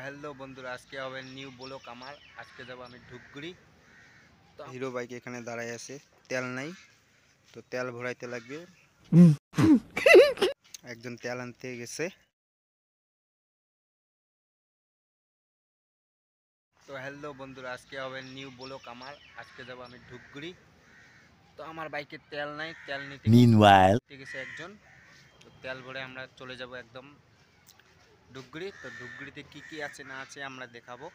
Hello বন্ধুরা, আজকে হবে নিউ ব্লগ আমার। আজকে যাব আমি ধূপগুড়ি। তো হিরো বাইক এখানে দাঁড়ায় আছে, তেল নাই, তো তেল ভরাইতে লাগবে। একজন তেল আনতে গেছে। তো হ্যালো বন্ধুরা, আজকে হবে নিউ ব্লগ আমার। আজকে যাব আমি ধূপগুড়ি। তো আমার বাইকে তেল নাই, তেল নিতে গেছে একজন। তো তেল ভরে আমরা চলে যাব একদম ধূপগুড়ি। তো ধূপগুড়িতে কি কি আছে না আছে আমরা দেখাবো।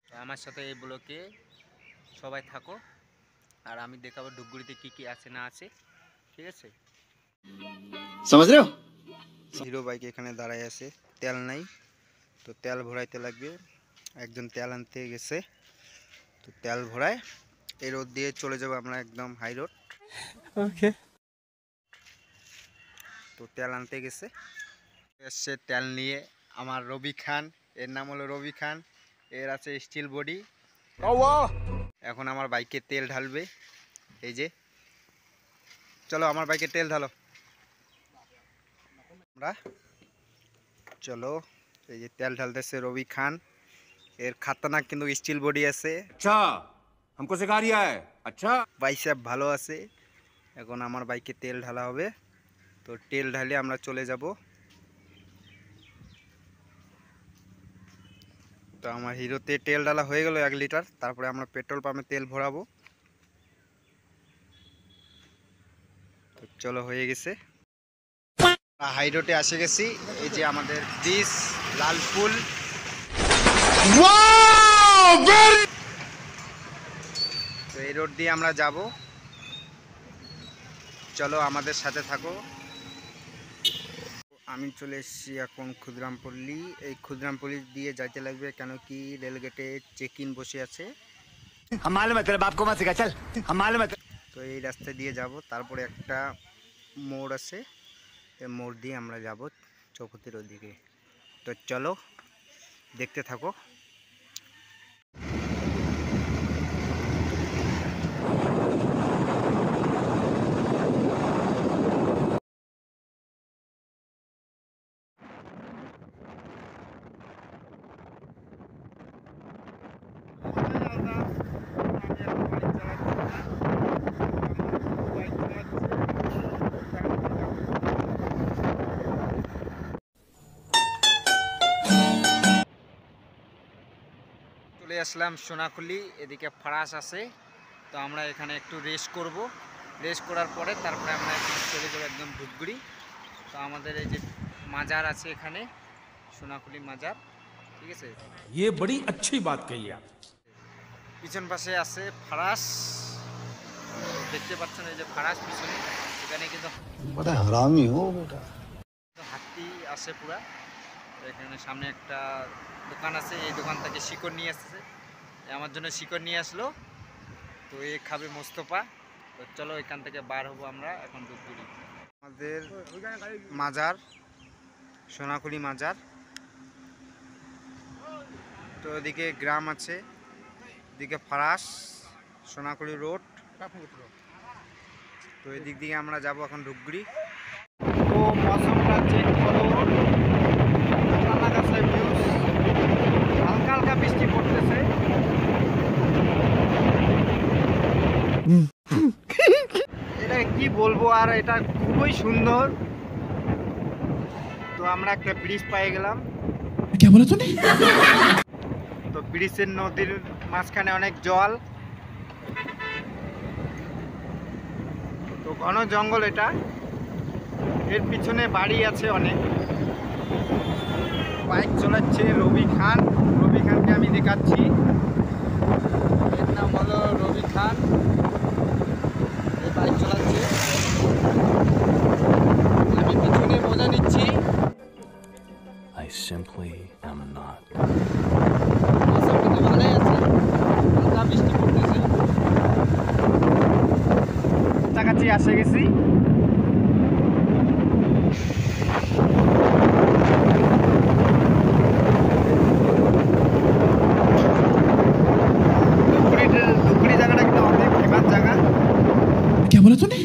তো আমার সাথে এই ব্লগে সবাই থাকো, আর আমি দেখাবো ধূপগুড়িতে কি কি আছে না আছে। ঠিক আছে, समझ रहे हो। হিরো বাইক এখানে দাঁড়ায় আছে, তেল নাই, তো তেল ভরাইতে লাগবে। একজন তেল আনতে গেছে, তো তেল ভরায় এই রোড দিয়ে চলে যাব আমরা একদম হাই রোড। ओके তো তেল আনতে গেছে, এসছে তেল নিয়ে আমার রবি খান। এর নাম হলো রবি খান, এর আছে স্টিল বডি। এখন আমার বাইকে তেল ঢালবে। এই যে, চলো আমার বাইকে তেল ঢালো আমরা। চলো, এই যে তেল ঢালতেছে রবি খান। এর খাতারনাক কিন্তু স্টিল বডি আছে। अच्छा हमको सिखा रिया है। अच्छा বাইসেপ ভালো আছে। এখন আমার বাইকে তেল ঢালা হবে। তো তেল ঢালে আমরা চলে যাব। তো আমার হিরোতে তেল ঢালা হয়ে গেল 1 লিটার। তারপরে আমরা পেট্রোল পাম্পে তেল ভরাবো। তো চলো, হয়ে গেছে, হাই রোডে এসে গেছি। এই যে আমাদের ব্রিজ লালপুল। তো এই রোড দিয়ে আমরা যাব। চলো আমাদের সাথে থাকো। আমি চলে এসেছি এখন ক্ষুদিরামপল্লী। এই ক্ষুদিরামপল্লী দিয়ে যাইতে লাগবে, কেন কি রেলগেটে চেক ইন বসে আছে। हम मालूम है तेरे बाप को मत सिखा चल हम मालूम है। তো এই রাস্তা দিয়ে যাব। তারপরে একটা মোড় আছে, এই মোড় দিয়ে আমরা যাব চৌপতির ওদিকে। তো চলো, দেখতে থাকো। চলে আসলাম সোনাখুলি, এদিকে ফারাস আছে। তো আমরা এখানে একটু রেস্ট করব। রেস্ট করার পরে তারপরে আমরা এখন চলে যাবো একদম ধূপগুড়ি। তো আমাদের এই যে মাজার আছে এখানে, সোনাখুলি মাজার। ঠিক আছে, ये बड़ी अच्छी बात कही आप। পিছন পাশে আছে ফারাস। দেখতে পাচ্ছেন এই যে ফারাস পিছনে, এখানে কিন্তু बड़ा हरामी हो बेटा। হাতি আছে পুরা। তো এখানে সামনে একটা দোকান আছে, এই দোকান থেকে শিকড় নিয়ে আসছে। আমার জন্য শিকড় নিয়ে আসলো। তো এ খাবে মোস্তফা। তো চলো এখান থেকে বার হবো আমরা এখন ধূপগুড়ি। আমাদের মাজার, সোনাখুলি মাজার। তো এদিকে গ্রাম আছে, এদিকে ফারাস, সোনাখুলি রোড। তো এদিক দিয়ে আমরা যাব এখন ধূপগুড়ি। তো মৌসুমটা চেক করো, খতরনাক আছে ভিউজ। হালকা হালকা বৃষ্টি পড়তেছে। এটা কি বলবো, আর এটা খুবই সুন্দর। তো আমরা একটা ব্রিজ পেয়ে গেলাম। क्या बोला तूने? তো ব্রিজের নদীর মাঝখানে অনেক জল, তো ঘন জঙ্গল এটা। এর পিছনে বাড়ি আছে অনেক। বাইক চালাচ্ছে রবি খান। রবি খানকে আমি দেখাচ্ছি, এর নাম হলো রবি খান। এই বাইক চালাচ্ছে, আমি পিছনে মজা নিচ্ছি। I simply am not. মৌসুম কিন্তু ভালোই আছে, হালকা বৃষ্টি পড়তেছে। কাছাকাছি এসে গেছি। ধূপগুড়ি জায়গাটা কিন্তু অনেক ফেমাস জায়গা। क्या बोला तूने?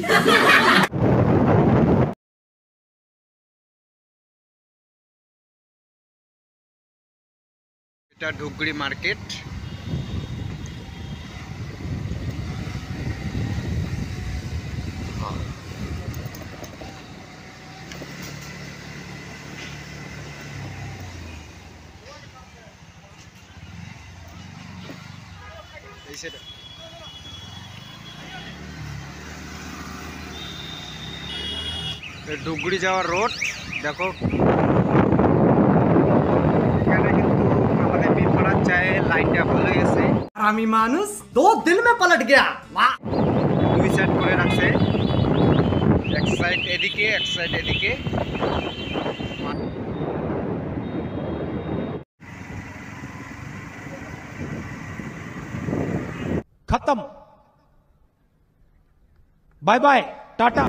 এটা ধূপগুড়ি মার্কেট। এই সাইডে ধূপগুড়ি যাওয়ার রোড দেখো। এখানে কিন্তু আমাদের পিপড়ার চায়ে লাইনটা ভালো গেছে, हरामी मानुस 2 दिन में पलट गया। वाह! দুই সাইড করে রাখছে, এক সাইড এদিকে এক সাইড এদিকে। खत्म। Bye bye Tata.